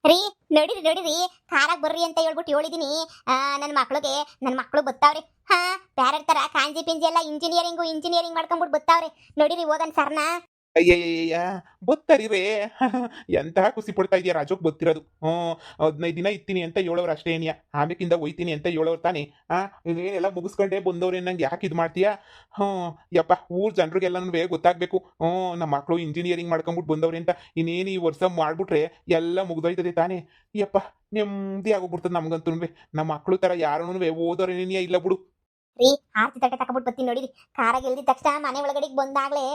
ರೀ, ನಡೀರಿ ನಡೀರಿ, ಕಾರಾಗ ಬರ್ರಿ ಅಂತ ಹೇಳ್ಬಿಟ್ಟು ಹೇಳಿದೀನಿ. ನನ್ನ ಮಕ್ಳಿಗೆ, ನನ್ನ ಮಕ್ಳು ಬತ್ತಾವ್ರೆ. ಹಾ, ಬ್ಯಾರೆ ತರ ಕಾಂಜಿ ಪಿಂಜಿ ಎಲ್ಲ ಇಂಜಿನಿಯರಿಂಗ್ ಮಾಡ್ಕೊಂಡ್ಬಿಟ್ಟು ಬತ್ತಾವ್ರೆ. ನಡೀರಿ ಹೋಗನ್ ಸರ್ನ. ಅಯ್ಯಯ್ಯಯ್ಯ! ಬತ್ತರಿರೇ ಎಂತಹ ಖುಷಿ ಪಡ್ತಾ ಇದೀಯ ರಾಜೋಗ್ ಬತ್ತಿರೋದು. 15 ದಿನ ಇತ್ತೀನಿ ಅಂತ ಹೇಳೋರು ಅಷ್ಟೇನಿಯ. ಆಮೇಕಿಂದ ಒಯ್ತೀನಿ ಅಂತ ಹೇಳೋರು ತಾನೇ. ಇದೇನೆಲ್ಲ ಮುಗಿಸ್ಕೊಂಡೆ ಬಂದವ್ರೆ ನಂಗೆ ಯಾಕೆ ಇದು ಮಾಡ್ತೀಯಾ? ಯಪ್ಪ, ಊರ್ ಜನರಿಗೆಲ್ಲನೂ ಗೊತ್ತಾಗ್ಬೇಕು. ನಮ್ಮ ಮಕ್ಕಳು ಇಂಜಿನಿಯರಿಂಗ್ ಮಾಡ್ಕೊಂಬಿಟ್ಟು ಬಂದವ್ರೆ ಅಂತ. ಇನ್ನೇನು ಈ ವರ್ಷ ಮಾಡ್ಬಿಟ್ರೆ ಎಲ್ಲ ಮುಗ್ದೋಯ್ತದೆ ತಾನೇ. ಯಪ್ಪ, ನೆಮ್ಮದಿ ಆಗೋಗ್ಬಿಡ್ತದೆ ನಮ್ಗಂತೂ. ನಮ್ಮ ಮಕ್ಕಳು ತರ ಯಾರನ್ನೂ ಓದೋರೇನೇನಿಯ ಇಲ್ಲ ಬಿಡು. ರೀ, ಆರ್ತಿ ತಟ್ಟೆ ತಕೊಂಡ್ಬಿಟ್ಟು ಬರ್ತೀನಿ ನಡೀರಿ. ಕಾರಾಗ ಇಳ್ದಿದ ತಕ್ಷಣ ಮನೆ ಒಳಗಡೆಗೆ ಬಂದಾಗ್ಲೇ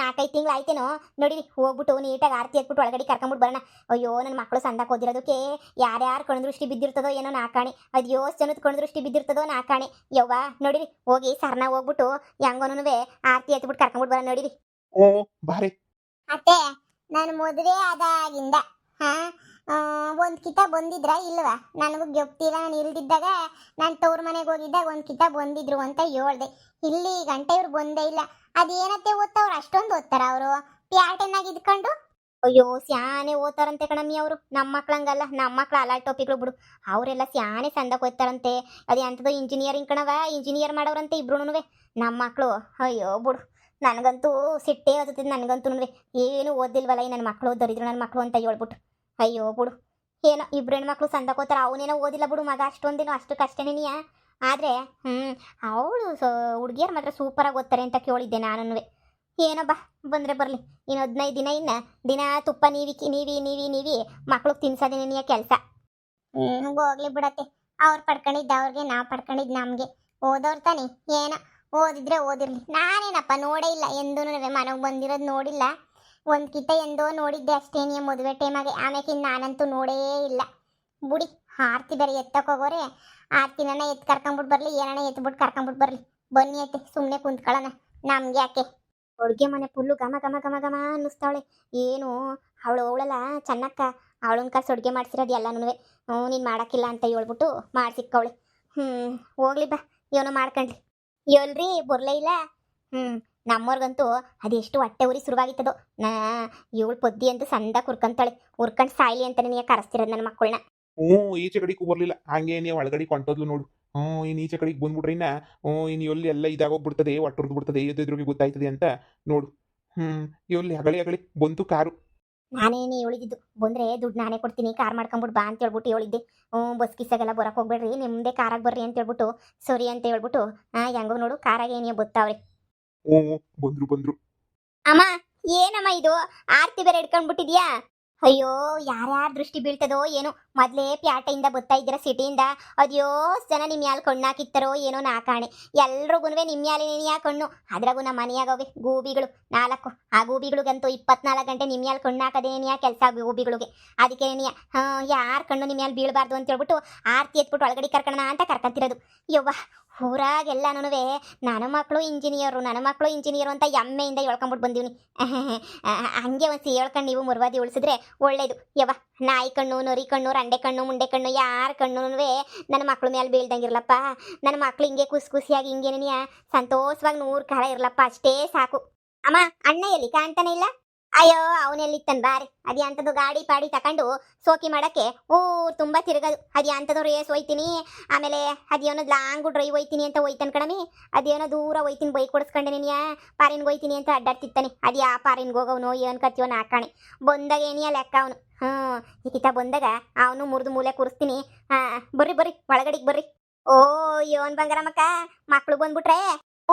4-5 ತಿಂಗಳು ಆಯ್ತೇನೋ. ನಡೀರಿ ಹೋಗ್ಬಿಟ್ಟು ನೀಟಾಗಿ ಆರ್ತಿ ಎತ್ಬಿಟ್ಟು ಒಳಗಡೆ ಕರ್ಕೊಂಬಿಟ್ಟು ಬರೋಣ. ಅಯ್ಯೋ, ನನ್ನ ಮಕ್ಕಳು ಸಂದಕ್ಕೆ ಓದಿರೋದಕ್ಕೆ ಯಾರ್ಯಾರು ಕಣ್ದೃಷ್ಟಿ ಬಿದ್ದಿರ್ತದೋ ಏನೋ ನಾಕಾಣಿ. ಅದು ಯೋಸ್ ಜನದ ಕಣ್ದೃಷ್ಟಿ ಬಿದ್ದಿರ್ತದೋ ನಾಕಾಣಿ. ಯವ್ವ, ನಡೀರಿ ಹೋಗಿ ಸರ್ನ ಹೋಗ್ಬಿಟ್ಟು ಹೆಂಗೋನುವೆ ಆರ್ತಿ ಎತ್ಬಿಟ್ಟು ಕರ್ಕೊಂಬಿಟ್ಟು ಬರೋಣ ನಡೀರಿ. ಓ ಬಾರೆ. ಅತ್ತೆ, ನಾನು ಮದುವೆ ಆದಾಗಿಂದ ಒಂದು ಕಿತ ಬಂದಿದ್ರ ಇಲ್ವಾ? ನನಗೂ ಗೊತ್ತಿಲ್ಲ. ನಾನು ಇಲ್ದಿದ್ದಾಗ ನಾನು ತವ್ರ ಮನೆಗೆ ಹೋಗಿದ್ದಾಗ ಒಂದು ಕಿತ ಬಂದಿದ್ರು ಅಂತ ಹೇಳ್ದೆ. ಇಲ್ಲಿ ಗಂಟೆ ಇವ್ರು ಬಂದೇ ಇಲ್ಲ. ಅದೇನತ್ತೆ ಓದ್ತಾವ್ರು? ಅಷ್ಟೊಂದು ಓದ್ತಾರ ಅವರು ಪ್ಯಾಟರ್ನಾಗಿ ಇದ್ಕೊಂಡು? ಅಯ್ಯೋ, ಸ್ಯಾನೆ ಓದ್ತಾರಂತೆ ಕಣಮ್ಮಿ ಅವರು. ನಮ್ಮ ಮಕ್ಳಂಗಲ್ಲ, ನಮ್ಮ ಮಕ್ಳು ಅಲಾಲ್ ಟೋಪಿಗಳು ಬಿಡು. ಅವರೆಲ್ಲ ಸ್ಯಾನೆ ಸಂದಕ್ಕೆ ಓದ್ತಾರಂತೆ. ಅದೇ ಅಂಥದ್ದು ಇಂಜಿನಿಯರಿಂಗ್ ಕಣವ, ಇಂಜಿನಿಯರ್ ಮಾಡೋರಂತೆ ಇಬ್ರುನುವೆ ನಮ್ಮ ಮಕ್ಕಳು. ಅಯ್ಯೋ ಬಿಡು, ನನಗಂತೂ ಸಿಟ್ಟೇ ಹತ್ತುತ್ತಿದ್ದು. ನನಗಂತೂ ಏನು ಓದಿಲ್ವಲ್ಲ ಈ ನನ್ನ ಮಕ್ಕಳು, ದರಿದ್ರು ನನ್ನ ಮಕ್ಕಳು ಅಂತ ಹೇಳ್ಬಿಟ್ಟು. ಅಯ್ಯೋ ಬಿಡು, ಏನೋ ಇಬ್ರು ಹೆಣ್ಮಕ್ಳು ಸಂದಕೋತಾರ. ಅವನೇನೋ ಓದಿಲ್ಲ ಬಿಡು ಮಗ, ಅಷ್ಟೊಂದೇನೋ ಅಷ್ಟು ಕಷ್ಟನೇನಿಯ. ಆದರೆ ಅವಳು ಹುಡುಗಿಯರು ಮಾತ್ರ ಸೂಪರಾಗಿ ಓದ್ತಾರೆ ಅಂತ ಕೇಳಿದ್ದೆ ನಾನು. ಏನೋ ಬಾ, ಬಂದರೆ ಬರಲಿ. ಇನ್ನು 15 ದಿನ ದಿನ ತುಪ್ಪ ನೀವಿ ಮಕ್ಳಿಗೆ ತಿನ್ಸೋದೇನೇನಿಯ ಕೆಲಸ. ಹೋಗ್ಲಿ ಬಿಡತ್ತೆ. ಅವ್ರು ಪಡ್ಕೊಂಡಿದ್ದು ಅವ್ರಿಗೆ, ನಾವು ಪಡ್ಕೊಂಡಿದ್ದು ನಮಗೆ. ಓದೋರು ತಾನೆ, ಏನೋ ಓದಿದ್ರೆ ಓದಿರ್ಲಿ. ನಾನೇನಪ್ಪ ನೋಡೇ ಇಲ್ಲ ಎಂದೂ. ಮನೆಗೆ ಬಂದಿರೋದು ನೋಡಿಲ್ಲ. ಒಂದು ಕಿತ ಎಂದೋ ನೋಡಿದ್ದೆ ಅಷ್ಟೇನಿಯ ಮದುವೆ ಟೈಮಾಗೆ. ಆಮೇಕಿಂದ ನಾನಂತೂ ನೋಡೇ ಇಲ್ಲ ಬುಡಿ. ಆರ್ತಿ ಬೇರೆ ಎತ್ತಕ್ಕೆ ಹೋಗೋರೆ. ಆರ್ತಿನ ಎತ್ತು ಕರ್ಕೊಂಬಿಟ್ಟು ಬರಲಿ, ಏನನ ಎತ್ಬಿಟ್ಟು ಕರ್ಕೊಂಬಿಟ್ಟು ಬರಲಿ. ಬನ್ನಿ ಐತೆ, ಸುಮ್ಮನೆ ಕುಂತ್ಕೊಳ್ಳೋಣ. ನಮ್ಗೆ ಯಾಕೆ? ಅಡುಗೆ ಮನೆ ಫುಲ್ಲು ಘಮ ಘಮ ಘಮ ಘಮ ಅನ್ನಿಸ್ತಾವಳೆ. ಏನು ಅವಳಲ್ಲ ಚೆನ್ನಕ್ಕ, ಅವಳನ್ನ ಕರ್ಸಿ ಅಡುಗೆ ಮಾಡಿಸಿರೋದು ಎಲ್ಲನೂ. ನೀನು ಮಾಡೋಕ್ಕಿಲ್ಲ ಅಂತ ಹೇಳ್ಬಿಟ್ಟು ಮಾಡಿಸಿಕ್ಕವಳೆ. ಹೋಗ್ಲಿ ಬಾ, ಏನೋ ಮಾಡ್ಕೊಂಡ್ಲಿ. ಹೇಳ್ರಿ ಬರಲೇ ಇಲ್ಲ. ನಮ್ಮವ್ರಿಗಂತೂ ಅದೆಷ್ಟು ಹೊಟ್ಟೆ ಉರಿ ಶುರುವಾಗಿತ್ತದೋ. ಇವಳು ಪೊದ್ದಿ ಅಂತೂ ಸಂದ ಕುರ್ಕಂತಾಳೆ. ಉರ್ಕಂಡು ಸಾಯ್ಲಿ ಅಂತಾನೆ ನೀ ಕರೆಸ್ತಿರೋದು ನನ್ನ ಮಕ್ಕಳನ್ನ. ಈಚೆ ಕಡೆಗೂ ಬರ್ಲಿಲ್ಲ. ಹಂಗೆ ನೀವು ಒಳಗಡೆ ಕೊಂಟೋದ್ಲು ನೋಡು. ಇನ್ನು ಈಚೆ ಕಡೆಗೆ ಬಂದ್ಬಿಟ್ರೆ ಇನ್ನು ಎಲ್ಲಿ ಎಲ್ಲ ಇದಾಗೋಗ್ಬಿಡ್ತದೆ, ಒಟ್ಟರ್ದು ಬಿಡ್ತದೆ, ಎದ್ರಿಗೆ ಗೊತ್ತಾಯ್ತದೆ ಅಂತ ನೋಡು. ಎಲ್ಲಿ ಅಗಳಿ ಬಂತು ಕಾರು. ನಾನೇನು ಹೇಳಿದ್ದು, ಬಂದರೆ ದುಡ್ಡು ನಾನೇ ಕೊಡ್ತೀನಿ, ಕಾರ್ ಮಾಡ್ಕೊಂಬಿಟ್ಟು ಬಾ ಅಂತ ಹೇಳ್ಬಿಟ್ಟು ಹೇಳಿದ್ದೆ. ಬಸ್ ಕಿಸ್ಸಾಗೆಲ್ಲ ಬರೋಕೆ ಹೋಗ್ಬೇಡ್ರಿ, ನಿಮ್ಮದೇ ಕಾರಾಗಿ ಬರ್ರಿ ಅಂತ ಹೇಳ್ಬಿಟ್ಟು ಸರಿ ಅಂತ ಹೇಳ್ಬಿಟ್ಟು ಹೆಂಗೋ ನೋಡು ಕಾರಾಗೆ ಏನಿಯೋ ಬತ್ತಾವ್ರಿ. ಬಂದ್ರು. ಅಮ್ಮ, ಏನಮ್ಮ ಇದು? ಆರ್ತಿ ಬೇರೆ ಹಿಡ್ಕೊಂಡ್ಬಿಟ್ಟಿದ್ಯಾ? ಅಯ್ಯೋ, ಯಾರ್ಯಾರ ದೃಷ್ಟಿ ಬೀಳ್ತದೋ ಏನೋ. ಮೊದಲೇ ಪ್ಯಾಟೆಯಿಂದ ಬರ್ತಾ ಇದ್ದೀರ ಸಿಟಿಯಿಂದ. ಅದ್ಯೋ ಜನ ನಿಮ್ಮ ಮ್ಯಾಲ ಕಣ್ಣು ಹಾಕಿತ್ತಾರೋ ಏನೋ ನಾಕಾಣೆ. ಎಲ್ರಿಗೂ ನಿಮ್ಮ ಮ್ಯಾಲೇನೇನಿಯಾ ಕಣ್ಣು. ಅದ್ರಾಗೂ ನಮ್ಮ ಮನೆಯಾಗವೆ ಗೂಬಿಗಳು 4. ಆ ಗೂಬಿಗಳಿಗಂತೂ 24 ಗಂಟೆ ನಿಮ್ಮ ಮ್ಯಾಲ ಕಣ್ಣು ಹಾಕೋದೇನಿಯಾ ಕೆಲಸ ಗೂಬಿಗಳಿಗೆ. ಅದಕ್ಕೆ ಏನಿಯಾ ಯಾರ ಕಣ್ಣು ನಿಮ್ಮ ಮ್ಯಾಲ ಬೀಳಬಾರ್ದು ಅಂತ ಹೇಳ್ಬಿಟ್ಟು ಆರ್ತಿ ಎತ್ಬಿಟ್ಟು ಒಳಗಡೆ ಕರ್ಕೋಣ ಅಂತ ಕರ್ಕೊಂತಿರೋದು. ಯವ್ವ, ಊರಾಗೆಲ್ಲನೂ ನನ್ನ ಮಕ್ಕಳು ಇಂಜಿನಿಯರು ಅಂತ ಎಮ್ಮೆಯಿಂದ ಹೇಳ್ಕೊಂಬಿಟ್ಟು ಬಂದೀವಿ. ಹಂಗೆ ಒಂದು ಹೇಳ್ಕೊಂಡು ನೀವು ಮುರ್ವಾದಿ ಉಳಿಸಿದ್ರೆ ಒಳ್ಳೇದು. ಯವ್ವ, ನಾಯಿ ಕಣ್ಣು, ನರಿ ಕಣ್ಣು, ರಂಡೆ ಕಣ್ಣು, ಮುಂಡೆ ಕಣ್ಣು, ಯಾರ ಕಣ್ಣು ನನ್ನ ಮಕ್ಳ ಮೇಲೆ ಬೀಳ್ದಂಗಿರ್ಲಪ್ಪ. ನನ್ನ ಮಕ್ಳು ಹಿಂಗೆ ಖುಷಿಯಾಗಿ ಹಿಂಗೇನಿಯ ಸಂತೋಷವಾಗಿ 100 ಕಾಲ ಇರ್ಲಪ್ಪ, ಅಷ್ಟೇ ಸಾಕು. ಅಮ್ಮ, ಅಣ್ಣ ಎಲ್ಲಿ ಕಾಣ್ತಾನೆ ಇಲ್ಲ? ಅಯ್ಯೋ, ಅವನೆಲ್ಲಿತ್ತನ್ ಬಾರಿ. ಅದ್ಯಾಂಥದ್ದು ಗಾಡಿ ಪಾಡಿ ತಕೊಂಡು ಸೋಕಿ ಮಾಡಕ್ಕೆ ತುಂಬ ತಿರುಗೋದು. ಅದ್ಯಾಂಥದ್ದು ರೇಸ್ ಹೋಯ್ತೀನಿ, ಆಮೇಲೆ ಅದೇನೋ ಲಾಂಗು ಡ್ರೈವ್ ಹೋಯ್ತೀನಿ ಅಂತ ಹೋಯ್ತಾನೆ ಕಣಮಿ. ಅದೇನೋ ದೂರ ಹೋಯ್ತೀನಿ ಬೈಕ್ ಕೊಡಿಸ್ಕೊಂಡೇನಿಯ ಪಾರಿನ್ಗೆ ಹೋಯ್ತೀನಿ ಅಂತ ಅಡ್ಡಾಡ್ತಿತ್ತಾನೆ. ಅದು ಯಾ ಪಾರಿನ್ಗೆ ಹೋಗೋನು ಏನು ಕತ್ತೀವೋ ನಾಕಾಣೆ. ಬಂದಾಗ ಏನಿಯ ಲೆಕ್ಕ ಅವನು. ಈಕಿತ ಬಂದಾಗ ಅವನು ಮುರಿದು ಮೂಲೆ ಕೂರಿಸ್ತೀನಿ. ಬರ್ರಿ ಒಳಗಡೆಗೆ ಬರ್ರಿ. ಓ ಯೋನ್ ಬಂಗಾರಮ್ಮಕ್ಕ, ಮಕ್ಳು ಬಂದ್ಬಿಟ್ರೆ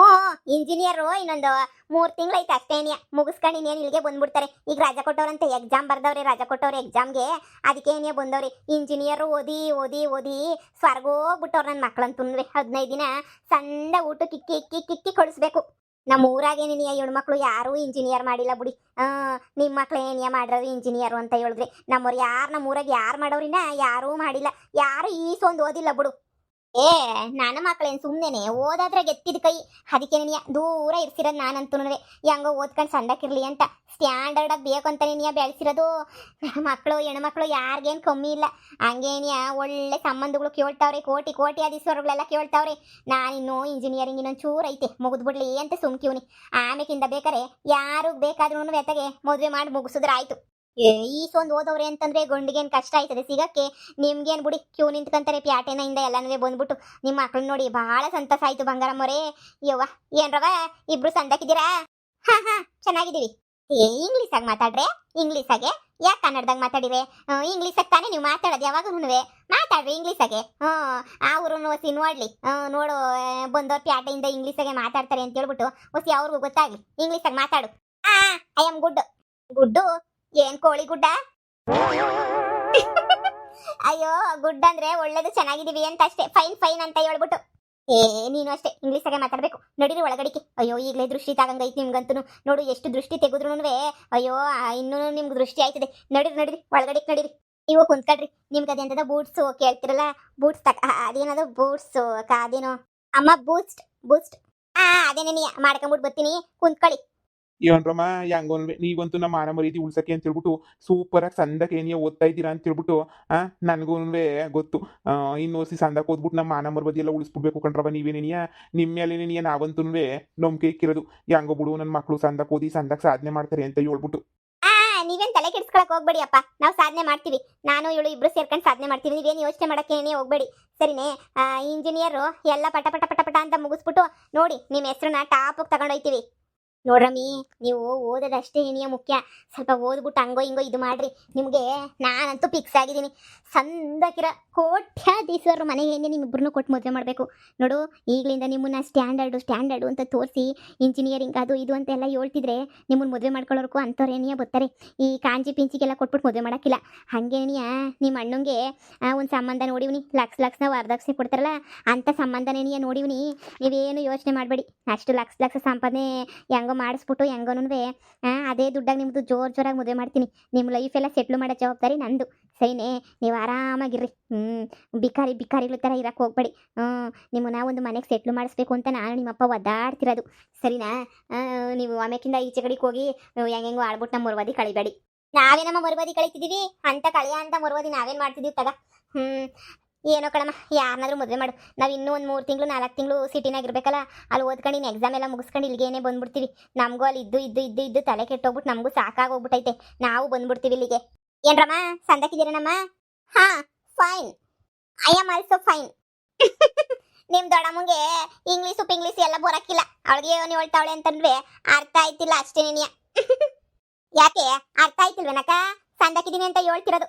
ಇಂಜಿನಿಯರು ಇನ್ನೊಂದು 3 ತಿಂಗಳೈತೆ ಅಷ್ಟೇನಿಯ ಮುಗಿಸ್ಕೊಂಡು ಇನ್ನೇನು ಇಲ್ಲಿಗೆ ಬಂದ್ಬಿಡ್ತಾರೆ. ಈಗ ರಜಾ ಕೊಟ್ಟವ್ರಂತೆ, ಎಕ್ಸಾಮ್ ಬರ್ದವ್ರೆ, ರಜಾ ಕೊಟ್ಟವ್ರೆ ಎಕ್ಸಾಮ್ಗೆ. ಅದಕ್ಕೆ ಏನಿಯ ಬಂದವ್ರಿ. ಇಂಜಿನಿಯರು ಓದಿ ಸ್ವರ್ಗೋಗ್ಬಿಟ್ಟವ್ರು ನನ್ನ ಮಕ್ಳಂತೂ. 15 ದಿನ ಸಂದ ಊಟ ಕಿಕ್ಕಿ ಕೊಡಿಸ್ಬೇಕು. ನಮ್ಮ ಊರಾಗೇನೇನಿಯ ಹೆಣ್ಮಕ್ಳು ಯಾರೂ ಇಂಜಿನಿಯರ್ ಮಾಡಿಲ್ಲ ಬಿಡಿ. ನಿಮ್ಮ ಮಕ್ಳು ಏನಿಯ ಮಾಡ್ರವಿ ಇಂಜಿನಿಯರು ಅಂತ ಹೇಳಿದ್ರಿ. ನಮ್ಮವ್ರು ಯಾರು ನಮ್ಮ ಊರಾಗ ಯಾರು ಮಾಡೋರಿನ ಯಾರೂ ಮಾಡಿಲ್ಲ. ಯಾರು ಈಸೊಂದು ಓದಿಲ್ಲ ಬಿಡು. ನನ್ನ ಮಕ್ಕಳೇನು ಸುಮ್ಮನೆ ಓದಾದ್ರೆ ಗೆತ್ತಿದ ಕೈ. ಅದಕ್ಕೇನಿಯ ದೂರ ಇರ್ಸಿರೋದು ನಾನಂತೂ. ಹೆಂಗೋ ಓದ್ಕೊಂಡು ಸಂದಕ್ಕಿರ್ಲಿ ಅಂತ ಸ್ಟ್ಯಾಂಡರ್ಡಾಗಿ ಬೇಕು ಅಂತಾನೇನಿಯ ಬೆಳೆಸಿರೋದು. ಮಕ್ಕಳು ಹೆಣ್ಮಕ್ಳು ಯಾರಿಗೇನು ಕಮ್ಮಿ ಇಲ್ಲ. ಹಂಗೇನಿಯ ಒಳ್ಳೆ ಸಂಬಂಧಗಳು ಕೇಳ್ತಾವ್ರೆ, ಕೋಟಿ ಅಧಿಸ್ವರಗಳೆಲ್ಲ ಕೇಳ್ತಾವ್ರೆ. ನಾನಿನ್ನೂ ಇಂಜಿನಿಯರಿಂಗ್ ಇನ್ನೊಂದು ಚೂರು ಐತೆ, ಮುಗಿದ್ಬಿಡ್ಲಿ ಅಂತ ಸುಮ್ಕಿವ್ನಿ. ಆಮೇಕಿಂದ ಬೇಕಾರೆ ಯಾರಿಗೆ ಬೇಕಾದ್ರೂ ವ್ಯತೆಗೆ ಮದುವೆ ಮಾಡಿ ಮುಗಿಸಿದ್ರೆ ಆಯ್ತು. ಈಸೊಂದು ಓದವ್ರೆ ಅಂತಂದ್ರೆ ಗಂಡಿಗೇನ್ ಕಷ್ಟ ಆಯ್ತದೆ ಸಿಗಕ್ಕೆ. ನಿಮ್ಗೇನ್ ಬಿಡಿ ಕ್ಯೂ ನಿಂತ್ಕಂತಾರೆ ಪ್ಯಾಟೆನ ಇಂದ ಎಲ್ಲಾನು ಬಂದ್ಬಿಟ್ಟು. ನಿಮ್ಮ ಮಕ್ಳನ್ನ ನೋಡಿ ಬಹಳ ಸಂತಸ ಆಯ್ತು ಬಂಗಾರಮ್ಮರೇ. ಯವ್ವ ಏನ್ರವ ಇಬ್ರು ಸಂದಕಿದ್ದೀರಾ? ಹಾ ಹಾ ಚೆನ್ನಾಗಿದ್ದೀವಿ. ಇಂಗ್ಲೀಷಾಗ ಮಾತಾಡ್ರೆ ಇಂಗ್ಲೀಷಾಗೆ ಯಾಕೆ ಕನ್ನಡದಾಗ ಮಾತಾಡಿವೆ? ಇಂಗ್ಲೀಷಾಗ ತಾನೇ ನೀವು ಮಾತಾಡೋದು ಯಾವಾಗಲೂ. ಮಾತಾಡ್ರಿ ಇಂಗ್ಲೀಷಾಗೆ. ಅವರು ಹೊಸಿ ನೋಡ್ಲಿ ನೋಡು ಬಂದವ್ರ ಪ್ಯಾಟೆಯಿಂದ ಇಂಗ್ಲೀಷಾಗೆ ಮಾತಾಡ್ತಾರೆ ಅಂತ ಹೇಳ್ಬಿಟ್ಟು ಹೊಸಿ ಅವ್ರಿಗೂ ಗೊತ್ತಾಗ್ಲಿ. ಇಂಗ್ಲೀಷಾಗ ಮಾತಾಡು. I am good. ಗುಡ್ಡು ಏನ್ ಕೋಳಿ ಗುಡ್ಡ? ಅಯ್ಯೋ ಗುಡ್ ಅಂದ್ರೆ ಒಳ್ಳೇದು ಚೆನ್ನಾಗಿದೀವಿ ಅಂತ ಅಷ್ಟೇ. ಫೈನ್ ಫೈನ್ ಅಂತ ಹೇಳ್ಬಿಟ್ಟು ನೀನು ಅಷ್ಟೇ ಇಂಗ್ಲೀಷಾಗೆ ಮಾತಾಡ್ಬೇಕು. ನಡೀರಿ ಒಳಗಡಿಕೆ. ಅಯ್ಯೋ ಈಗಲೇ ದೃಷ್ಟಿ ತಗಂಗೈತಿ ನಿಮ್ಗಂತೂ. ನೋಡು ಎಷ್ಟು ದೃಷ್ಟಿ ತೆಗೆದ್ರು ಅಯ್ಯೋ ಇನ್ನೂ ನಿಮ್ಗೆ ದೃಷ್ಟಿ ಆಯ್ತದೆ. ನಡೀರಿ ನಡೀರಿ ಒಳಗಡಿಕೆ ನಡೀರಿ. ನೀವು ಕುಂತ್ಕೊಳ್ರಿ. ನಿಮ್ಗೆ ಅದೇಂತದ ಬೂಟ್ಸು ಕೇಳ್ತಿರಲ್ಲ ಬೂಟ್ಸ್ ಅದೇನದು ಬೂಟ್ಸು ಅದೇನೋ ಅಮ್ಮ ಬೂಸ್ಟ್ ಬೂಸ್ಟ್ ಅದೇನೇ ನೀ ಮಾಡ್ಕೊಂಬಿಟ್ಟು ಬರ್ತೀನಿ ಕುಂತ್ಕೊಳ್ಳಿ. ಏನ್ರಮ್ಮ ಹೆಂಗೋನ್ವೆ ನೀವಂತೂ ನಮ್ಮ ಮಾನ ಮರ್ಯಾದೆ ಉಳ್ಸಕ್ಕೆ ಅಂತ ಹೇಳ್ಬಿಟ್ಟು ಸೂಪರಾಗಿ ಸಂದಕ್ಕೆ ಏನಿಯ ಓದ್ತಾ ಇದ್ದೀರಾ ಅಂತ ಹೇಳ್ಬಿಟ್ಟು ನನಗೂನ್ವೆ ಗೊತ್ತು. ಇನ್ನು ಓಸಿ ಸಂದಕ್ಕೆ ಓದ್ಬಿಟ್ಟು ನಮ್ಮ ಮಾನ ಮರ್ಯಾದೆ ಎಲ್ಲ ಉಳಿಸ್ಬಿಡ್ಬೇಕು ಕಣ್ರವ. ನೀವೇನೇನಿಯ ನಿಮ್ಮ ಮೇಲೇನೇನಿಯ ನಾವಂತೂ ನಂಬಿಕೆ ಇಕ್ಕಿರೋದು. ಹೆಂಗೋ ಬಿಡು ನನ್ನ ಮಕ್ಕಳು ಸಂದಕ್ಕೆ ಓದಿ ಸಂದಕ್ಕೆ ಸಾಧನೆ ಮಾಡ್ತಾರೆ ಅಂತ ಹೇಳ್ಬಿಟ್ಟು. ನೀವೇನ್ ತಲೆ ಕೆಡ್ಸ್ಕೊಳಕ್ ಹೋಗ್ಬೇಡಿ ಅಪ್ಪ. ನಾವು ಸಾಧನೆ ಮಾಡ್ತೀವಿ. ನಾನು ಇವಳು ಇಬ್ರು ಸೇರ್ಕೊಂಡು ಸಾಧನೆ ಮಾಡ್ತೀವಿ. ನೀವೇನು ಯೋಚನೆ ಮಾಡಕ್ಕೆ ಹೋಗ್ಬೇಡಿ ಸರಿನೇ. ಇಂಜಿನಿಯರು ಎಲ್ಲ ಪಟ ಪಟ ಪಟ ಪಟ ಅಂತ ಮುಗಿಸ್ಬಿಟ್ಟು ನೋಡಿ ನಿಮ್ಮ ಹೆಸರನ್ನ ಟಾಪಿಗೆ ತಗೊಂಡೋಯ್ತೀವಿ. ನೋಡ್ರಮ್ಮಿ ನೀವು ಓದೋದಷ್ಟೇ ಏನಿಯ ಮುಖ್ಯ. ಸ್ವಲ್ಪ ಓದ್ಬಿಟ್ಟು ಹಂಗೋ ಹಿಂಗೋ ಇದು ಮಾಡ್ರಿ. ನಿಮಗೆ ನಾನಂತೂ ಫಿಕ್ಸ್ ಆಗಿದ್ದೀನಿ. ಸಂದಕಿರ ಕೋಟ್ಯಾಧೀಶ್ವರರು ಮನೆಗೆ ನಿಮ್ಮಿಬ್ಬರನ್ನು ಕೊಟ್ಟು ಮದುವೆ ಮಾಡಬೇಕು. ನೋಡು ಈಗಲಿಂದ ನಿಮ್ಮನ್ನ ಸ್ಟ್ಯಾಂಡರ್ಡು ಅಂತ ತೋರಿಸಿ ಇಂಜಿನಿಯರಿಂಗ್ ಅದು ಇದು ಅಂತೆಲ್ಲ ಹೇಳ್ತಿದ್ರೆ ನಿಮ್ಮನ್ನು ಮದುವೆ ಮಾಡ್ಕೊಳ್ಳೋರ್ಗೂ ಅಂಥವ್ರೇನಿಯ ಬರ್ತಾರೆ. ಈ ಕಾಂಜಿ ಪಿಂಚಿಗೆಲ್ಲ ಕೊಟ್ಬಿಟ್ಟು ಮದುವೆ ಮಾಡೋಕ್ಕಿಲ್ಲ. ಹಾಗೇನಿಯ ನಿಮ್ಮ ಅಣ್ಣಂಗೆ ಒಂದು ಸಂಬಂಧ ನೋಡಿವ್ನಿ. ಲಕ್ಷ ನಾವು ವರದಕ್ಷಿಣೆ ಕೊಡ್ತಾರಲ್ಲ ಅಂಥ ಸಂಬಂಧನೇನಿಯ ನೋಡಿವ್ನಿ. ನೀವೇನು ಯೋಚನೆ ಮಾಡಬೇಡಿ. ಅಷ್ಟು ಲಕ್ಷ ಸಂಪಾದನೆ ಹೆಂಗೋ ಮಾಡಿಸ್ಬಿಟ್ಟು ಹೆಂಗೋನುವೆ ಅದೇ ದುಡ್ಡಾಗ ನಿಮ್ಮದು ಜೋರಾಗಿ ಮದುವೆ ಮಾಡ್ತೀನಿ. ನಿಮ್ಮ ಲೈಫ್ ಎಲ್ಲ ಸೆಟ್ಲ್ ಮಾಡೋ ಜವಾಬ್ದಾರಿ ನಂದು ಸರಿನೇ. ನೀವು ಆರಾಮಾಗಿರ್ರಿ. ಬಿಕಾರಿಗಳ ಥರ ಇರಕ್ಕೆ ಹೋಗ್ಬೇಡಿ. ನಿಮ್ಮನ್ನ ಒಂದು ಮನೆಗೆ ಸೆಟ್ಲ್ ಮಾಡಿಸ್ಬೇಕು ಅಂತ ನಾನು ನಿಮ್ಮಪ್ಪ ಒದ್ದಾಡ್ತಿರೋದು ಸರಿನಾ. ನೀವು ಆಮೇಕಿಂದ ಈಚೆ ಕಡೆಗೆ ಹೋಗಿ ಹೆಂಗೆಂಗೋ ಆಡ್ಬಿಟ್ಟು ನಮ್ಮ ಮರುವಾದಿ ಕಳಿಬೇಡಿ. ನಾವೇ ನಮ್ಮ ಮರುವಾದಿ ಕಳಿತಿದ್ದೀವಿ ಅಂತ ಕಳೆಯ ಅಂತ ಮರುವಾದಿ ನಾವೇನು ಮಾಡ್ತಿದ್ದೀವಿ ತಗ. ಏನೋ ಕಣಮ್ಮ ಯಾರನ್ನಾದ್ರೂ ಮದುವೆ ಮಾಡು. ನಾವು ಇನ್ನೂ ಒಂದು 3 ತಿಂಗಳು 4 ತಿಂಗಳು ಸಿಟಿನಾಗ ಇರಬೇಕಲ್ಲ. ಅಲ್ಲಿ ಓದ್ಕೊಂಡು ಇನ್ನು ಎಕ್ಸಾಮ್ ಎಲ್ಲ ಮುಗಿಸ್ಕೊಂಡು ಇಲ್ಲಿಗೇನೆ ಬಂದ್ಬಿಡ್ತೀವಿ. ನಮಗೂ ಅಲ್ಲಿ ಇದ್ದು ತಲೆ ಕೆಟ್ಟೋಗ್ಬಿಟ್ಟು ನಮಗೂ ಸಾಕಾಗೋಗ್ಬಿಟ್ಟೈತೆ. ನಾವು ಬಂದ್ಬಿಡ್ತೀವಿ ಇಲ್ಲಿಗೆ. ಏನ್ರಮ್ಮ ಸಂದಕಿದ್ದೀರನಮ್ಮ? ಹಾ fine. I am also fine. ನಿಮ್ಮ ದೊಡ್ಡಮ್ಮಂಗೆ ಇಂಗ್ಲೀಷು ಎಲ್ಲ ಬರೋಕ್ಕಿಲ್ಲ. ಅವಳಿಗೆ ಏನು ಹೇಳ್ತಾವಳೆ ಅಂತಂದ್ರೆ ಅರ್ಥ ಆಯ್ತಿಲ್ಲ ಅಷ್ಟೇ ನೀನಿಯ. ಯಾಕೆ ಅರ್ಥ ಆಯ್ತಿಲ್ವೇನಕ್ಕ ಸಂದಕಿದ್ದೀನಿ ಅಂತ ಹೇಳ್ತಿರೋದು?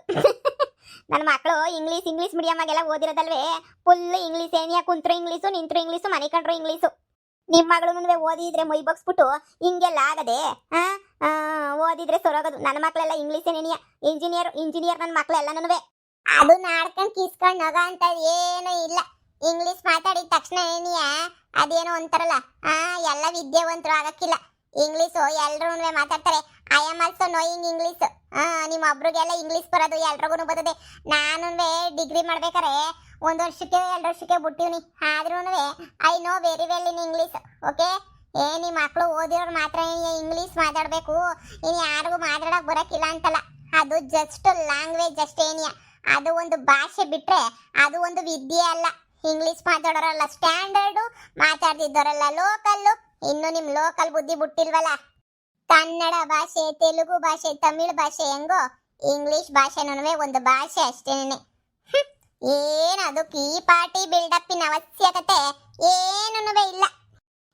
ನನ್ನ ಮಕ್ಕಳು ಇಂಗ್ಲೀಷ್ ಮೀಡಿಯಮಾಗೆಲ್ಲ ಓದಿರೋದಲ್ವೇ. ಫುಲ್ ಇಂಗ್ಲೀಷ್ ಏನಿಯ. ಕುಂತ್ರು ಇಂಗ್ಲೀಷು, ನಿಂತ್ರು ಇಂಗ್ಲೀಷು, ಮನೆ ಕಂಡ್ರು ಇಂಗ್ಲೀಷು. ನಿಮ್ಮ ಮಗಳು ಓದಿದ್ರೆ ಮೈ ಬಗ್ಸ್ಬಿಟ್ಟು ಹಿಂಗೆಲ್ಲ ಆಗದೆ. ಓದಿದ್ರೆ ಸೊರೋಗೋದು. ನನ್ನ ಮಕ್ಕಳೆಲ್ಲ ಇಂಗ್ಲೀಷ್ ಏನೇನಿಯ. ಇಂಜಿನಿಯರ್ ನನ್ನ ಮಕ್ಕಳೆಲ್ಲನೂ ಅದು ನಾಡ್ಕೊಂಡು ಕಿಸ್ಕೊಂಡು ನಗ ಅಂತ ಏನೂ ಇಲ್ಲ. ಇಂಗ್ಲೀಷ್ ಮಾತಾಡಿದ ತಕ್ಷಣ ಏನಿಯ ಅದೇನೋ ಅಂತಾರಲ್ಲ ಎಲ್ಲ ವಿದ್ಯಾವಂತರು ಆಗಕ್ಕಿಲ್ಲ. ಇಂಗ್ಲೀಷು ಎಲ್ರೂ ಮಾತಾಡ್ತಾರೆ. I am also knowing English. ನಿಮ್ಮ ಒಬ್ರಿಗೆಲ್ಲ ಇಂಗ್ಲೀಷ್ ಬರೋದು ಎಲ್ರಿಗೂ ಬರ್ತದೆ. ನಾನು ಡಿಗ್ರಿ ಮಾಡ್ಬೇಕಾರೆ 1 ವರ್ಷಕ್ಕೆ 2 ವರ್ಷಕ್ಕೆ ಬಿಟ್ಟಿವ್ನಿ. ಆದ್ರೂ I know very well in English. Okay ನಿಮ್ಮ ಮಕ್ಕಳು ಓದಿರೋರು ಮಾತ್ರ ಇಂಗ್ಲೀಷ್ ಮಾತಾಡಬೇಕು, ಇನ್ನು ಯಾರಿಗೂ ಮಾತಾಡೋಕೆ ಬರೋಕ್ಕಿಲ್ಲ ಅಂತಲ್ಲ. ಅದು ಜಸ್ಟ್ ಲ್ಯಾಂಗ್ವೇಜ್ ಅಷ್ಟೇ ಏನಿಯ. ಅದು ಒಂದು ಭಾಷೆ ಬಿಟ್ಟರೆ ಅದು ಒಂದು ವಿದ್ಯೆ ಅಲ್ಲ. ಇಂಗ್ಲೀಷ್ ಮಾತಾಡೋರಲ್ಲ ಸ್ಟ್ಯಾಂಡರ್ಡು, ಮಾತಾಡ್ತಿದ್ದವರಲ್ಲ ಲೋಕಲ್ಲು. ಇನ್ನು ನಿಮ್ಮ ಲೋಕಲ್ ಬುದ್ಧಿ ಬಿಟ್ಟಿಲ್ವಲ್ಲ. ಕನ್ನಡ ಭಾಷೆ, ತೆಲುಗು ಭಾಷೆ, ತಮಿಳು ಭಾಷೆ ಹೆಂಗೋ ಇಂಗ್ಲಿಷ್ ಭಾಷೆನೂ ಒಂದು ಭಾಷೆ ಅಷ್ಟೇನೆ. ಏನದಕ್ಕೆ ಈ ಪಾರ್ಟಿ ಬಿಲ್ಡಪ್ಪಿನ ಅವಶ್ಯಕತೆ ಏನೂ ಇಲ್ಲ.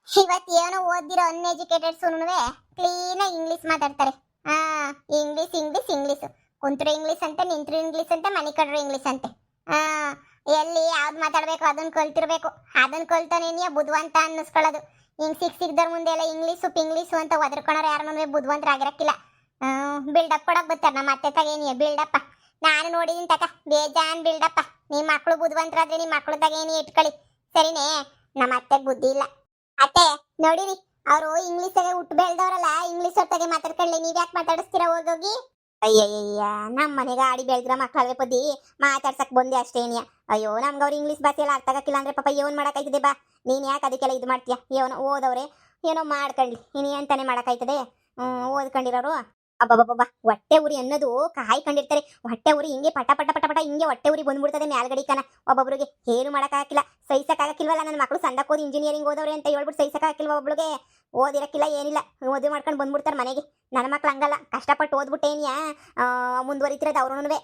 ಇವತ್ತೇನೋ ಓದಿರೋ ಅನ್ಎಜುಕೇಟೆಡ್ಸೂ ಕ್ಲೀನಾಗಿ ಇಂಗ್ಲೀಷ್ ಮಾತಾಡ್ತಾರೆ. ಇಂಗ್ಲೀಷ್ ಕುಂತ್ರು ಇಂಗ್ಲೀಷ್ ಅಂತೆ, ನಿಂತ್ರು ಇಂಗ್ಲೀಷ್ ಅಂತೆ, ಮನೆ ಕಡ್ರು ಇಂಗ್ಲೀಷ್ ಅಂತೆ. ಎಲ್ಲಿ ಯಾವ್ದು ಮಾತಾಡ್ಬೇಕು ಅದನ್ನ ಕಲ್ತಿರ್ಬೇಕು. ಅದನ್ನ ಕಲ್ತಾನೇನಿಯ ಬುದ್ಧಿವಂತ ಅನ್ನಿಸ್ಕೊಳ್ಳೋದು. ಹಿಂಗೆ ಸಿಕ್ಕಿದ್ದರ ಮುಂದೆ ಎಲ್ಲ ಇಂಗ್ಲೀಷು ಅಂತ ಒದರ್ಕೊಳೋರು ಯಾರನ್ನೂ ಬುದ್ಧಿವಂತರಾಗಿರಕ್ಕಿಲ್ಲ. ಬಿಲ್ಡಪ್ ಕೊಡೋಕೆ ಬರ್ತಾರೆ ನಮ್ಮ ಅತ್ತೆ ತಗೇನಿಯ ಬಿಲ್ಡಪ್ಪ. ನಾನು ನೋಡಿದೀನಿ ತಕ ಬೇಜಾನ್ ಬಿಲ್ಡಪ್ಪ. ನಿಮ್ಮ ಮಕ್ಕಳು ಬುದ್ಧಿವಂತರಾದ್ರೆ ನಿಮ್ಮ ಮಕ್ಕಳದಾಗ ಏನಿ ಇಟ್ಕೊಳ್ಳಿ ಸರಿನೇ. ನಮ್ಮ ಅತ್ತೆಗೆ ಬುದ್ಧಿ ಇಲ್ಲ. ಅತ್ತೆ ನೋಡಿರಿ ಅವರು ಇಂಗ್ಲೀಷಾಗೆ ಹುಟ್ಟು ಬೆಳೆದವರಲ್ಲ, ಇಂಗ್ಲೀಷ್ ಹೊತ್ತಾಗೆ ಮಾತಾಡ್ಕೊಳ್ಳಿ. ನೀವ್ಯಾಕೆ ಮಾತಾಡಿಸ್ತೀರಾ ಹೋಗೋಗಿ? ಅಯ್ಯಯ್ಯ ನಮ್ಮ ಮನೆಗೆ ಆಡಿ ಬೆಳೆದ್ರ ಮಕ್ಕಳಾದ್ರೆ ಪದಿ ಮಾತಾಡ್ಸಕ್ ಬಂದೆ ಅಷ್ಟೇನಿಯ. ಅಯ್ಯೋ ನಮ್ಗೆ ಅವ್ರು ಇಂಗ್ಲೀಷ್ ಭಾಷೆ ಎಲ್ಲ ಅರ್ಥ ಆಗಕ್ಕಿಲ್ಲ ಅಂದ್ರೆ ಪಾಪ ಏನ್ ಮಾಡಕ್ಕಾಯ್ತದೆ ಬಾ. ನೀನು ಯಾಕೆ ಅದಕ್ಕೆಲ್ಲ ಇದು ಮಾಡ್ತೀಯ? ಏನೋ ಓದವ್ರೆ ಏನೋ ಮಾಡ್ಕೊಳ್ಳಿ. ನೀನು ಅಂತಾನೆ ಮಾಡೋಕ್ಕಾಯ್ತದೆ. ಓದ್ಕೊಂಡಿರೋರು ಅಬ್ಬಬ್ಬಬ್ಬ ಹೊಟ್ಟೆ ಉರಿ ಅನ್ನೋದು ಕಾಯ್ಕೊಂಡಿರ್ತಾರೆ. ಹೊಟ್ಟೆ ಉರಿ ಹಿಂಗೆ ಪಟ ಪಟ ಪಟ ಪಟ ಹಿಂಗೆ ಹೊಟ್ಟೆ ಉರಿ ಬಂದ್ಬಿಡ್ತದೆ ಮ್ಯಾಲ್ಗಡಿಕನ. ಒಬ್ಬೊಬ್ರಿಗೆ ಏನು ಮಾಡೋಕ್ಕಾಗಿಲ್ಲ, ಸಹಿಸಕ್ಕಾಗಕ್ಕಿಲ್ವಲ್ಲ. ನನ್ನ ಮಕ್ಕಳು ಸಂದಕ್ಕೆ ಓದಿ ಇಂಜಿನಿಯರಿಂಗ್ ಓದವ್ರೆ ಅಂತ ಹೇಳ್ಬಿಟ್ಟು ಸಹಿಸಕ್ಕಾಗಿಲ್ವ ಒಬ್ಳಿಗೆ. ಓದಿರಕ್ಕಿಲ್ಲ ಏನಿಲ್ಲ ಮದುವೆ ಮಾಡ್ಕೊಂಡು ಬಂದ್ಬಿಡ್ತಾರೆ ಮನೆಗೆ. ನನ್ನ ಮಕ್ಳು ಹಂಗಲ್ಲ, ಕಷ್ಟಪಟ್ಟು ಓದ್ಬಿಟ್ಟೇನಿಯಾ ಮುಂದುವರಿತಿರೋದು ಅವ್ರೂ.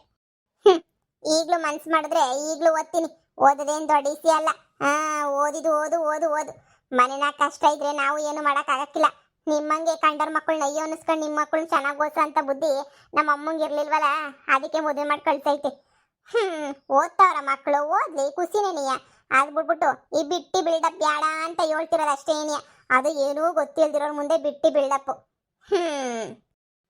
ಈಗಲೂ ಮನ್ಸು ಮಾಡಿದ್ರೆ ಈಗಲೂ ಓದ್ತೀನಿ, ಓದೋದೇನು ದೊಡ್ಡ ವಿಷಯ ಅಲ್ಲ. ಓದಿದ್ದು ಓದು ಓದು ಓದು. ಮನೆನ ಕಷ್ಟ ಇದ್ರೆ ನಾವು ಏನು ಮಾಡೋಕ್ಕಾಗಕ್ಕಿಲ್ಲ. ನಿಮ್ಮಂಗೆ ಕಂಡರ್ ಮಕ್ಕಳನ್ನ ಅಯ್ಯೋ ಅನ್ನಿಸ್ಕೊಂಡು ನಿಮ್ಮ ಮಕ್ಕಳನ್ನ ಚೆನ್ನಾಗಿ ಓದ್ಸೋ ಅಂತ ಬುದ್ಧಿ ನಮ್ಮ ಅಮ್ಮಂಗೆ ಇರ್ಲಿಲ್ವಲ್ಲ, ಅದಕ್ಕೆ ಮದುವೆ ಮಾಡಿ ಕಳ್ಸೈತೆ. ಓದ್ತಾವ್ರ ಮಕ್ಕಳು, ಓದ್ಲಿ, ಖುಷಿನೇನಿಯ. ಅದು ಬಿಟ್ಬಿಟ್ಟು ಈ ಬಿಟ್ಟಿ ಬಿಲ್ಡಪ್ ಬೇಡ ಅಂತ ಹೇಳ್ತಿರೋದು ಅಷ್ಟೇನಿಯ. ಅದು ಏನೂ ಗೊತ್ತಿಲ್ದಿರೋರ್ ಮುಂದೆ ಬಿಟ್ಟಿ ಬಿಲ್ಡಪ್.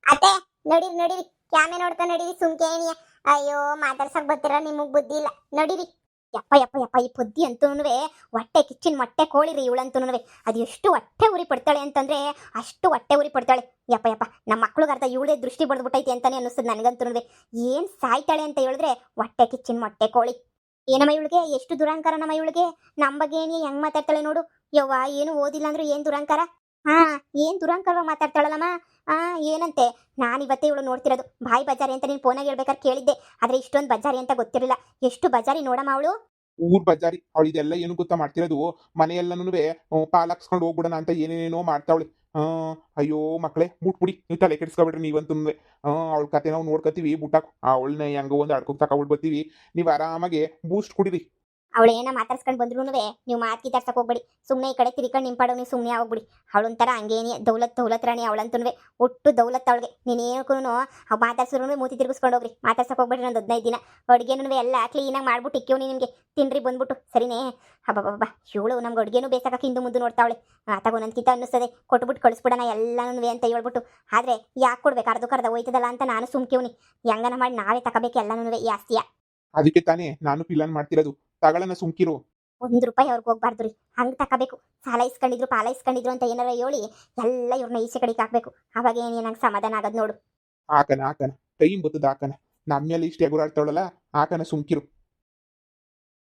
ಅತ್ತೆ ನಡೀರಿ ನಡೀರಿ, ಕ್ಯಾಮೆ ನೋಡ್ಕೊಂಡು ನಡೀರಿ, ಸುಮ್ಕೇನಿಯ. ಅಯ್ಯೋ ಮಾತಾಡ್ಸಕ್ ಬರ್ತೀರ, ನಿಮಗ್ ಬುದ್ಧಿ ಇಲ್ಲ, ನಡೀರಿ. ಯಪ್ಪ ಯಪ್ಪ ಯಪ್ಪ, ಈ ಬುದ್ಧಿ ಅಂತೂನುವೆ ಹೊಟ್ಟೆ ಕಿಚ್ಚಿನ ಮೊಟ್ಟೆ ಕೋಳಿರಿ ಇವಳಂತೂನುವೆ. ಅದು ಎಷ್ಟು ಹೊಟ್ಟೆ ಉರಿ ಪಡ್ತಾಳೆ ಅಂತಂದ್ರೆ ಅಷ್ಟು ಹೊಟ್ಟೆ ಉರಿ ಪಡ್ತಾಳೆ. ಯಪ್ಪ ಯಪ್ಪ, ನಮ್ಮ ಮಕ್ಳಿಗೆ ಅರ್ಧ ಇವಳೇ ದೃಷ್ಟಿ ಬಡ್ದ್ಬಿಟ್ಟೈತಿ ಅಂತಾನೆ ಅನ್ನಿಸ್ತದೆ ನನಗಂತೂನುವೆ. ಏನ್ ಸಾಯ್ತಾಳೆ ಅಂತ ಹೇಳಿದ್ರೆ ಹೊಟ್ಟೆ ಕಿಚ್ಚಿನ ಮೊಟ್ಟೆ ಕೋಳಿ. ಏನಮ್ಮ ಇವಳಿಗೆ ಎಷ್ಟು ದುರಂಕಾರ, ನಮ್ಮ ಇವಳಿಗೆ ನಮ್ಮ ಬಗ್ಗೆ ಏನಿ ಹೆಂಗ್ ಮಾತಾಡ್ತಾಳೆ ನೋಡು. ಯವ್ವ, ಏನು ಓದಿಲ್ಲ ಅಂದ್ರೆ ಏನ್ ದುರಂಕಾರ. ಏನ್ ದುರಂಕಾರವಾಗಿ ಮಾತಾಡ್ತಾಳಲ್ಲಮ್ಮ. ಏನಂತೆ, ನಾನು ಇವತ್ತೇ ಇವಳು ನೋಡ್ತಿರೋದು. ಬಾಯಿ ಬಜಾರಿ ಅಂತ ನೀನು ಫೋನಾಗ ಹೇಳ್ಬೇಕಾದ್ರೆ ಕೇಳಿದ್ದೆ, ಆದ್ರೆ ಇಷ್ಟೊಂದು ಬಜಾರಿ ಅಂತ ಗೊತ್ತಿರಲಿಲ್ಲ. ಎಷ್ಟು ಬಜಾರಿ ನೋಡಮ್ಮ ಅವಳು. ಊರ್ ಬಜಾರಿ ಅವಳು. ಇದೆಲ್ಲ ಏನು ಗೊತ್ತಾ ಮಾಡ್ತಿರೋದು, ಮನೆಯೆಲ್ಲನೂ ಪಾಲಾಕ್ಸ್ಕೊಂಡು ಹೋಗ್ಬಿಡೋಣ ಅಂತ ಏನೇನೋ ಮಾಡ್ತಾವಳೆ. ಅಯ್ಯೋ ಮಕ್ಕಳೇ, ಮುಟ್ಬಿಡಿ, ನೀವು ತಲೆ ಕೆಡಿಸ್ಕೊಬಿಡ್ರಿ ನೀವಂತೂ. ಅವಳ ಕತೆ ನಾವು ನೋಡ್ಕೊತೀವಿ, ಬುಟ್ಟಾಕು ಅವಳನ್ನ ಹೆಂಗೋ ಒಂದು ಅಡ್ಕೋಕ್ ತಗೊಬಿಟ್ಟು ಬರ್ತೀವಿ. ನೀವು ಆರಾಮಾಗಿ ಬೂಸ್ಟ್ ಕುಡಿರಿ. ಅವಳು ಏನ ಮಾತಾಡ್ಸ್ಕೊಂಡು ಬಂದ್ರು ನೀವು ಮಾತು ಕಿತ್ತಾಡ್ಸಕ್ ಹೋಗ್ಬೇಡಿ. ಸುಮ್ಮನೆ ಈ ಕಡೆ ತಿರ್ಕೊಂಡು ನಿಂಪಾಡೋ, ನೀವು ಸುಮ್ಮನೆ ಹೋಗ್ಬಿಡಿ. ಅವಳೊಂಥರ ಹಂಗೇನಿ ದೌಲತ್ ರಾಣಿ ಅವಳಂತೂ. ಒಟ್ಟು ದೌಲತ್ ಅವಳಿಗೆ. ನೀನೇನಕ್ಕೂ ಮಾತಾಡ್ಸಿದ್ರು ಮೂತಿ ತಿರ್ಗಿಸ್ಕೊಂಡು ಹೋಗ್ರಿ, ಮಾತಾಡ್ಸಕ್ ಹೋಗ್ಬೇಡ್ರಿ. ಒಂದು 15 ದಿನ ಅಡುಗೆನೂ ಎಲ್ಲ ಕ್ಲೀನಾಗಿ ಮಾಡ್ಬಿಟ್ಟು ಇಕ್ಕೀವಿ ನಿಮಗೆ, ತಿನ್ರಿ ಬಂದ್ಬಿಟ್ಟು, ಸರಿನೇ. ಹಬ್ಬ ಇವಳು ನಮ್ಗೆ ಅಡುಗೆನೂ ಬೇಸಕ್ಕೆ ಹಿಂದೆ ಮುಂದೆ ನೋಡ್ತಾವಳೆ. ತಗೊಂಡಂತಕಿಂತ ಅನ್ನಿಸ್ತದೆ, ಕೊಟ್ಬಿಟ್ಟು ಕಳಿಸ್ಬಿಡೋಣ ಎಲ್ಲನೂ ಅಂತ ಹೇಳ್ಬಿಟ್ಟು. ಆದರೆ ಯಾಕೆ ಕೊಡ್ಬೇಕು, ಅರ್ಧಕ್ಕರ್ಧ ಹೋಯ್ತದಲ್ಲ ಅಂತ ನಾನು ಸುಮ್ಕಿವ್ನಿ. ಹೆಂಗನ ಮಾಡಿ ನಾವೇ ತಗೋಬೇಕು ಎಲ್ಲನೂ ಜಾಸ್ತಿಯ. ಅದಕ್ಕೆ ತಾನೇ ನಾನು ಪ್ಲಾನ್ ಮಾಡ್ತಿರೋದು, ತಗೊಳ್ಳೋಣ ಸುಮ್ಕಿರು. ₹1 ಅವ್ರಿಗೆ ಹೋಗ್ಬಾರ್ದು ರೀ, ಹಂಗೆ ತಗೋಬೇಕು. ಸಾಲ ಇಸ್ಕೊಂಡಿದ್ರು ಪಾಲ ಇಸ್ಕೊಂಡಿದ್ರು ಅಂತ ಏನಾರ ಹೇಳಿ ಎಲ್ಲ ಇವ್ರನ್ನ ಈಚೆ ಕಡೆಗೆ ಹಾಕ್ಬೇಕು. ಅವಾಗ ಏನು ನಂಗೆ ಸಮಾಧಾನ ಆಗೋದು ನೋಡು. ಹಾಕನ ಟೈಮ್ ಬರ್ತದ ಹಾಕನ. ನಮ್ಮ ಮೇಲೆ ಇಷ್ಟು ಎಗುರಾಡ್ತಾವಳಲ್ಲ, ಹಾಕನ ಸುಮ್ಕಿರು.